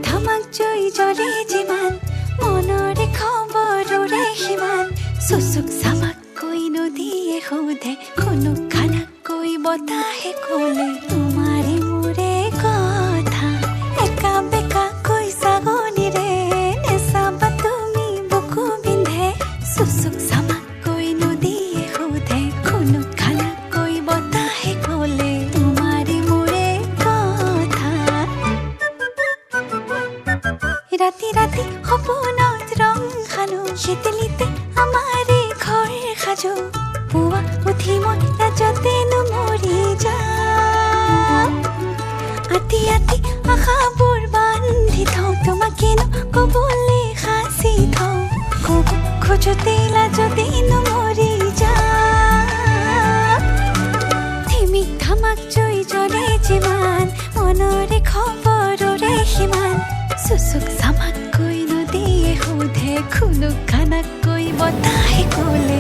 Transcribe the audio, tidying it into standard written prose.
থামাক জয় জলে যিমান মনৰে খবৰৰে সিমান চুচুক চামাক কৈ নদীয়ে সোধে কোনো খানাক কৈ বতাহে ক'লে তোমাৰে মোৰে কথা একা বেকা কৈ ছাগনীৰে নেচাবা তুমি বুকু বিন্ধে চুচুক চামাক কৈ নদীয়ে সোধে কোনো খানাক কৈ বতাহে ক'লে তোমাৰে মোৰে কথা রাতি রাতি সপোনত ৰং খালো শীতলিতে আমাৰে ঘৰ সাজো পুৱা উঠি মই ৰাজতেনো মৰি যাম আতি আতি আশাবোৰ বান্ধি থওঁ তোমাকেনো ক'বলৈ সাঁচি থওঁ ক'ব খোজোতে লাজতেনো মৰি যাম থিমি থামাক জয় জলে যিমান মনৰে খবৰৰে সিমান চুচুক চামাক কৈ নদীয়ে সোধে খুনুক খানাক কৈ বতাহে ক'লে